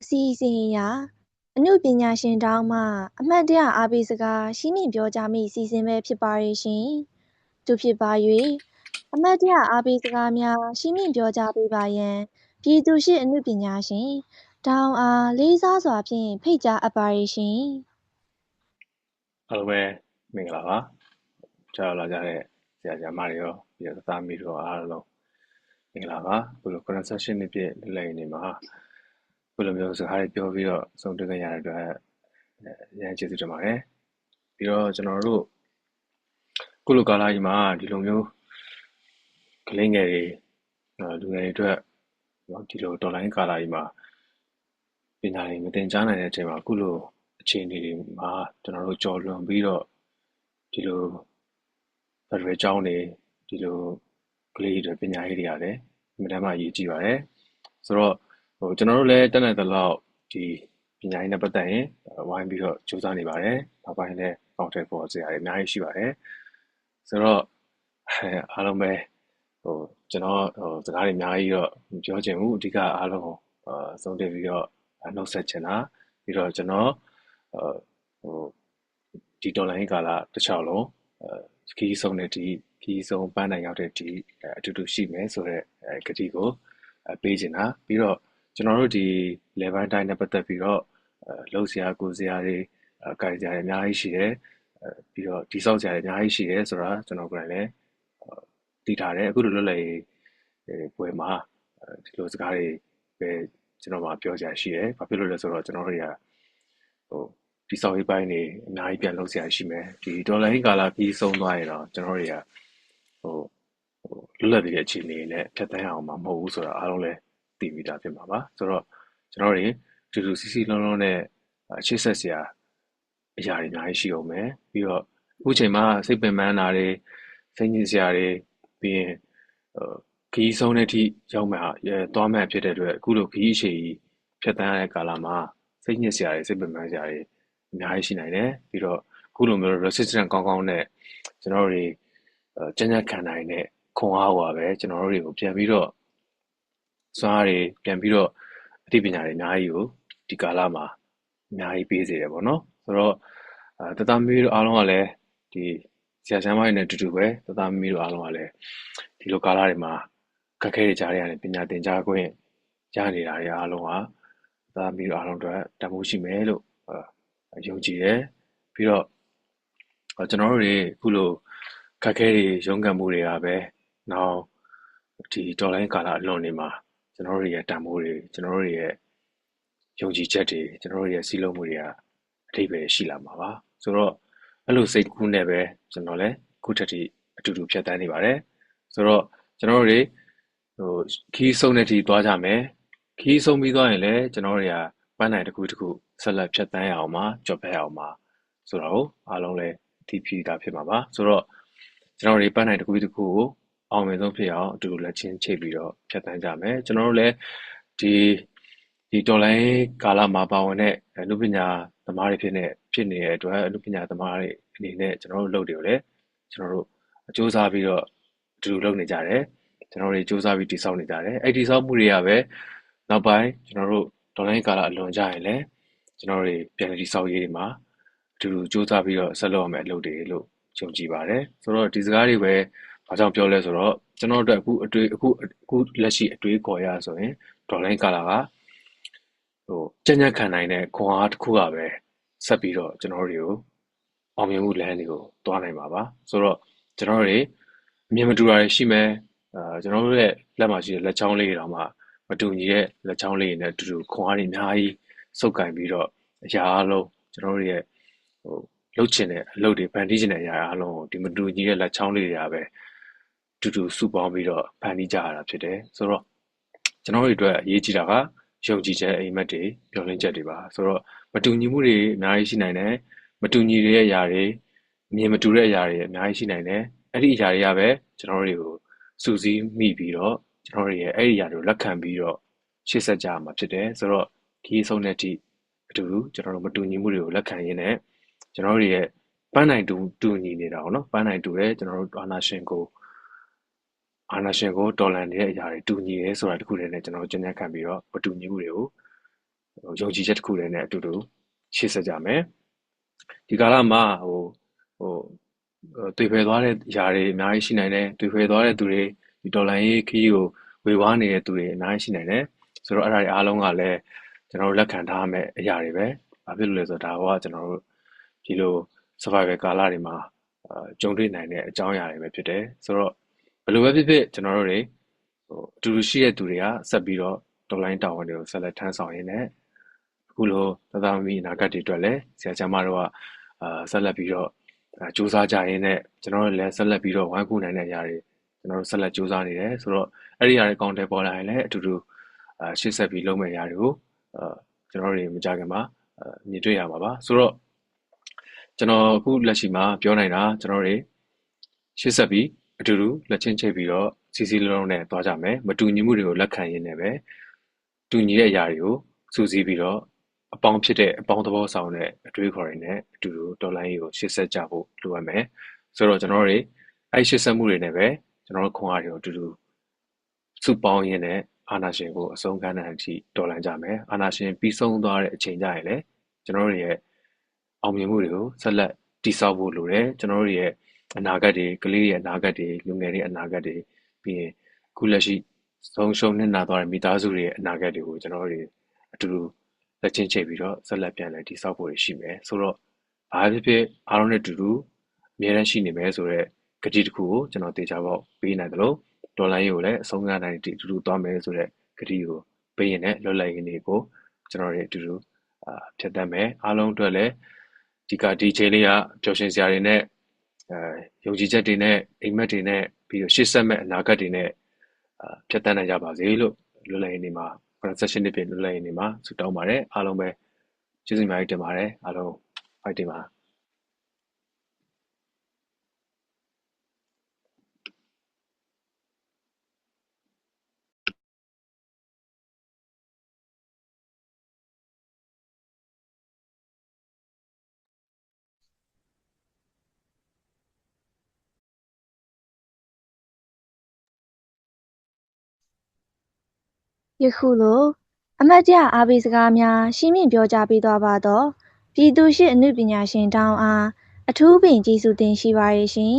အစီအစဉ်အရအနုပညာရှင်တောင်းမှအမှတ်တရအားပေးစကားရှင်းမြင့်ပြောကြားမိအစီအစဉ်ပဲဖြစ်ပါရဲ့ရှင်။သူဖြစ်ပါ၍အမှတ်တရအားပေးစကားများရှင်းမြင့်ပြောကြားပေးပါရန်ပြည်သူရှိအနုပညာရှင်တောင်းအားလေးစားစွာဖြင့်ဖိတ်ကြားအပ်ပါရဲ့ရှင်။ အားလုံးပဲမင်္ဂလာပါကြားလာကြတဲ့ဆရာဆရာမတွေရောပြီးတော့သားသမီးတို့အားလုံးမင်္ဂလာပါဘုလို98နှစ်ပြည့်လွတ်လပ်ရေးနေ့မှာဘုလိုမျိုးစကားတွေပြောပြီးတော့ဆုံးတွေ့ကြရတဲ့အတွက်ရန်ကျေးဇူးတင်ပါတယ်ပြီးတော့ကျွန်တော်တို့ခုလိုကာလကြီးမှာဒီလိုမျိုးကလေးငယ်တွေလူငယ်တွေအတွက်ဒီလိုတော်လိုင်းကာလကြီးမှာပညာတွေမသင်ကြားနိုင်တဲ့အချိန်မှာခုလိုအခြေအနေတွေမှာကျွန်တော်တို့ကြော်လွန်ပြီးတော့ဒီလိုဖက်ဒရယ်ကျောင်းတွေဒီလိုကလေးတွေပညာရေးတွေကလည်းအများကြီးအရေးကြီးပါတယ်ဆိုတော့ကျွန်တော်တို့လည်းတက်နိုင်သလောက်ဒီပညာရေးနဲ့ပတ်သက်ရင်ဝိုင်းပြီးတော့စူးစမ်းနေပါတယ်နောက်ပိုင်းလည်းအောက်ထပ်ပေါ်စရာတွေအများကြီးရှိပါတယ်ဆိုတော့အားလုံးပဲကျွန်တော်စကားတွေအများကြီးတော့မပြောချင်ဘူးအဓိကအားလုံးဆုံးဖြတ်ပြီးတော့နှုတ်ဆက်ချင်တာပြီးတော့ကျွန်တော်ဟိုဒီတော်လိုင်းကာလတစ်လျှောက်လုံးခီးဆုံးတဲ့ဒီခီးဆုံးပန်းနိုင်ရောက်တဲ့ဒီအတူတူရှိမယ်ဆိုတော့ကတိကိုပေးချင်တာပြီးတော့ကျွန်တော်တို့ဒီ level တိုင်းနဲ့ပတ်သက်ပြီးတော့လှုပ်ရှားကိုစရာတွေကာကြရအများကြီးရှိတယ်ပြီးတော့ဒီဆောက်ကြရအများကြီးရှိတယ်ဆိုတာကျွန်တော်ကိုယ်တိုင်လည်းသိထားတယ်အခုလိုလွတ်လပ်ရေးပွဲမှာဒီလိုစကားတွေပဲကျွန်တော်မှပြောကြရှိတယ်ဘာဖြစ်လို့လဲဆိုတော့ကျွန်တော်တို့တွေကဒီဆောက်ရေးပိုင်းတွေအများကြီးပြန်လုပ်စရာရှိမယ်ဒီဒေါ်လာရင်းကာလာပြီးဆုံးသွားရင်တော့ကျွန်တော်တွေကလွတ်လပ်တဲ့အခြေအနေနဲ့ဖြတ်သန်းအောင်မှာမဟုတ်ဘူးဆိုတော့အားလုံးလည်းသိပြီးသားဖြစ်မှာပါဆိုတော့ကျွန်တော်တွေတူတူစီစီလုံးလုံးနဲ့ရှေ့ဆက်စရာအရာတွေအများကြီးရှိအောင်မယ်ပြီးတော့အခုချိန်မှာစိတ်ပင်ပန်းတာတွေစိတ်ညစ်စရာတွေပြီးရင်ခီးဆုံးတဲ့အထိရောက်မှသွားမှဖြစ်တဲ့အတွက်အခုလိုခီးအရှိကြီးဖြတ်သန်းရတဲ့ကာလမှာစိတ်ညစ်စရာတွေစိတ်ပင်ပန်းစရာတွေအများကြီးရှိနိုင်တယ်ပြီးတော့အခုလိုမျိုး resistant ကောင်းကောင်းနဲ့ကျွန်တော်တို့တွေကြံ့ကြံ့ခံနိုင်တဲ့ခွန်အားဟောပဲကျွန်တော်တို့တွေကိုပြန်ပြီးတော့စွမ်းအားတွေပြန်ပြီးတော့အသိပညာတွေအများကြီးကိုဒီကာလမှာအများကြီးပေးစေတယ်ပေါ့နော်ဆိုတော့တသားမီးတို့အားလုံးကလည်းဒီဆရာဆရာမတွေနဲ့အတူတူပဲတသားမီးတို့အားလုံးကလည်းဒီလိုကာလတွေမှာခက်ခဲတွေကြားရတယ်ပညာသင်ကြားခွင့်ရနေတာတွေအားလုံးကတသားမီးတို့အားလုံးအတွက်တန်ဖိုးရှိမယ်လို့ယုံကြည်တယ်ပြီးတော့ကျွန်တော်တို့တွေအခုလိုခက်ခဲတွေရုန်းကန်မှုတွေကပဲနောက်ဒီတော်လိုင်းကာလအလွန်နေမှာကျွန်တော်တို့ရဲ့တန်ဖိုးတွေကျွန်တော်တို့ရဲ့ယုံကြည်ချက်တွေကျွန်တော်တို့ရဲ့စည်းလုံးမှုတွေကအထိပ္ပယ်ရှိလာမှာပါဆိုတော့အဲ့လိုစိတ်ကူးနဲ့ပဲကျွန်တော်လည်းခုထက်ထိအတူတူဖြတ်သန်းနေပါတယ်ဆိုတော့ကျွန်တော်တို့တွေခီးဆုံးတဲ့ထိသွားကြမယ်ခီးဆုံးပြီးသွားရင်လည်းကျွန်တော်တို့တွေကပန်းနိုင်တစ်ခုတစ်ခုဆက်လက်ဖြတ်သန်းရအောင်ပါကြော်ဖက်အောင်ပါဆိုတော့အားလုံးလည်းဒီဖြီးတာဖြစ်မှာပါဆိုတော့ကျွန်တော်တို့ပန်းနိုင်တစ်ခုတစ်ခုကိုအောင်မြင်ဆုံးဖြစ်အောင်အတူတူလက်ချင်းချိတ်ပြီးတော့ဖြတ်သန်းကြမယ်ကျွန်တော်တို့လည်းဒီတော်လိုင်းကာလမှာပါဝင်တဲ့အနုပညာသမားတွေဖြစ်နေတဲ့အတွက်အနုပညာသမားတွေအနေနဲ့ကျွန်တော်တို့လုပ်တယ်လေကျွန်တော်တို့စ조사ပြီးတော့အတူတူလုပ်နေကြတယ်ကျွန်တော်တို့စ조사ပြီးတည်ဆောက်နေကြတယ်အဲ့ဒီတည်ဆောက်မှုတွေကပဲနောက်ပိုင်းကျွန်တော်တို့တော်လိုင်းကာလအလွန်ကြရင်လည်းကျွန်တော်တို့ပြန်လည်တည်ဆောက်ရေးတွေမှာအတူတူစ조사ပြီးတော့ဆက်လုပ်ရမယ့်အလုပ်တွေလို့ယုံကြည်ပါတယ်ဆိုတော့ဒီစကားတွေပဲဘာကြောင့်ပြောလဲဆိုတော့ကျွန်တော်တို့အခုလက်ရှိအတွေးခေါ်ရဆိုရင်ဒေါ်လိုင်းကာလာကကြံ့ကြံ့ခံနိုင်တဲ့ခွန်အားတစ်ခုကပဲဆက်ပြီးတော့ကျွန်တော်တို့တွေကိုအောင်မြင်မှုလမ်းတွေကိုသွားနိုင်မှာပါဆိုတော့ကျွန်တော်တို့တွေအမြင်မတူတာတွေရှိမယ်ကျွန်တော်တို့ရဲ့လက်မှာရှိတဲ့လက်ချောင်းလေးတွေတောင်မှမတူညီတဲ့လက်ချောင်းလေးတွေနဲ့အတူတူခွန်အားတွေအများကြီးစုပ်ကင်ပြီးတော့အရာအလုံးကျွန်တော်တို့ရဲ့လှုပ်ချင်တဲ့အလုပ်တွေဖန်တီးချင်တဲ့အရာအလုံးကိုဒီမတူညီတဲ့လက်ချောင်းလေးတွေကပဲတူတူစုပေါင်းပြီးတော့ဖန်တီးကြရတာဖြစ်တယ်ဆိုတော့ကျွန်တော်တို့အတွက်အရေးကြီးတာကယုံကြည်ချက်အိမ်မက်တွေမျှော်လင့်ချက်တွေပါဆိုတော့မတူညီမှုတွေအများကြီးရှိနိုင်တယ်မတူညီတဲ့အရာတွေအမြင်မတူတဲ့အရာတွေအများကြီးရှိနိုင်တယ်အဲ့ဒီအရာတွေကပဲကျွန်တော်တို့တွေကိုစူးစီးမိပြီးတော့ကျွန်တော်တို့ရဲ့အဲ့ဒီအရာတွေကိုလက်ခံပြီးတော့ရှေ့ဆက်ကြရမှာဖြစ်တယ်ဆိုတော့ဒီအဆုံးတဲ့အထိအတူတူကျွန်တော်တို့မတူညီမှုတွေကိုလက်ခံရင်းနဲ့ကျွန်တော်တို့ရဲ့ပန်းနိုင်တူညီနေတာပေါ့နော်ပန်းနိုင်တူရဲ့ကျွန်တော်တို့အာနာရှင်ကိုတော်လန်နေတဲ့အရာတွေတူညီရဲဆိုတာတခုတည်းနဲ့ကျွန်တော်တို့ကျဉ်းခံပြီးတော့မတူညီမှုတွေကို ယုံကြည်ချက်တစ်ခုတည်းနဲ့အတူတူရှေ့ဆက်ကြမယ်ဒီကာလမှာတွေ့ဖယ်သွားတဲ့ຢာတွေအများကြီးရှိနိုင်တယ်တွေ့ဖယ်သွားတဲ့သူတွေဒီဒေါ်လာရေးခီးကိုဝေဝါးနေတဲ့သူတွေအများကြီးရှိနိုင်တယ်ဆိုတော့အဲ့ဒါတွေအားလုံးကလည်းကျွန်တော်တို့လက်ခံထားရမယ့်အရာတွေပဲဘာဖြစ်လို့လဲဆိုတော့ဒါကကျွန်တော်တို့ဒီလို survival ကာလတွေမှာကြုံတွေ့နိုင်တဲ့အကြောင်းအရာတွေပဲဖြစ်တယ်ဆိုတော့ဘယ်လိုပဲဖြစ်ဖြစ်ကျွန်တော်တို့တွေအတူတူရှိတဲ့သူတွေကဆက်ပြီးတော့ဒေါ်လာတာဝန်တွေကိုဆက်လက်ထမ်းဆောင်ရင်းနဲ့အခုလိုသက်သာမီအနာဂတ်တွေအတွက်လည်းဆရာဆရာမတို့ကဆက်လက်ပြီးတော့စူးစမ်းကြရင်းနဲ့ကျွန်တော်တို့လည်းဆက်လက်ပြီးတော့ဝိုင်းကူနိုင်တဲ့အရာတွေကျွန်တော်တို့ဆက်လက်စူးစမ်းနေတယ်ဆိုတော့အဲ့ဒီအရာတွေအကောင့်တွေပေါ်လာရင်လည်းအတူတူရှေ့ဆက်ပြီးလုပ်မယ့်အရာတွေကိုကျွန်တော်တို့တွေမကြခင်မှာမြင်တွေ့ရမှာပါဆိုတော့ကျွန်တော်အခုလက်ရှိမှာပြောနိုင်တာကျွန်တော်တွေရှေ့ဆက်ပြီးအတူတူလက်ချင်းချိတ်ပြီးတော့စီစီလုံးလုံးနဲ့သွားကြမယ်မတူညီမှုတွေကိုလက်ခံရင်းနဲ့ပဲတူညီတဲ့အရာတွေကိုစုစည်းပြီးတော့အပေါင်းဖြစ်တဲ့အပေါင်းသဘောဆောင်တဲ့အတွေးခေါ်တွေနဲ့အတူတူတော်လိုင်းကြီးကိုရှေ့ဆက်ကြဖို့လိုအပ်မယ်ဆိုတော့ကျွန်တော်တို့တွေအဲ့ရှေ့ဆက်မှုတွေနဲ့ပဲကျွန်တော်တို့ခွန်အားတွေကိုအတူတူစုပေါင်းရင်းနဲ့အာနာရှင်ကိုအဆုံးခံတဲ့အထိတော်လှန်ကြမယ်အာနာရှင်ပြီးဆုံးသွားတဲ့အချိန်ကျရင်လည်းကျွန်တော်တို့ရဲ့အောင်မြင်မှုတွေကိုဆက်လက်တည်ဆောက်ဖို့လိုတယ်ကျွန်တော်တို့ရဲ့အနာဂတ်တွေကလေးရဲ့အနာဂတ်တွေလူငယ်တွေအနာဂတ်တွေပြီးရင်အခုလက်ရှိဆုံးရှုံးနေနာသွားတဲ့မိသားစုတွေရဲ့အနာဂတ်တွေကိုကျွန်တော်တို့တွေအတူတူလက်ချင်းချိတ်ပြီးတော့ဆက်လက်ပြန်လည်တည်ဆောက်ဖို့ရှိမယ်ဆိုတော့ဘာဖြစ်ဖြစ်အားလုံးနဲ့အတူတူအများနဲ့ရှိနေမယ်ဆိုတော့ကတိတစ်ခုကိုကျွန်တော်တေချာပေါက်ပေးနိုင်တယ်လို့ဒေါ်လာရေးကိုလည်းအဆုံးအနိုင်အတူတူသွားမယ်ဆိုတဲ့ကတိကိုပေးရင်လည်းလွတ်လပ်ရေးနေ့ကိုကျွန်တော်တွေအတူတူဖြတ်သန်းမယ်အားလုံးအတွက်လည်းဒီချိန်လေးကပျော်ရွှင်စရာတွေနဲ့ယုံကြည်ချက်တွေနဲ့အိမ်မက်တွေနဲ့ပြီးတော့ရှေ့ဆက်မဲ့အနာဂတ်တွေနဲ့ဖြတ်သန်းနိုင်ကြပါစေလို့လွတ်လပ်ရေးနေ့မှာ concession တွေလွတ်လပ်ရေးနေ့မှာဆုတောင်းပါတယ်အားလုံးပဲကျေးဇူးအများကြီးတင်ပါတယ်အားလုံး fighting ပါယခုလိုအမတ်တရအားပေးစကားများရှင်းမြင့်ပြောကြားပေးသွားပါတော့ပြည်သူရှိအမှုပညာရှင်တောင်းအားအထူးပင်ကျေးဇူးတင်ရှိပါရဲ့ရှင်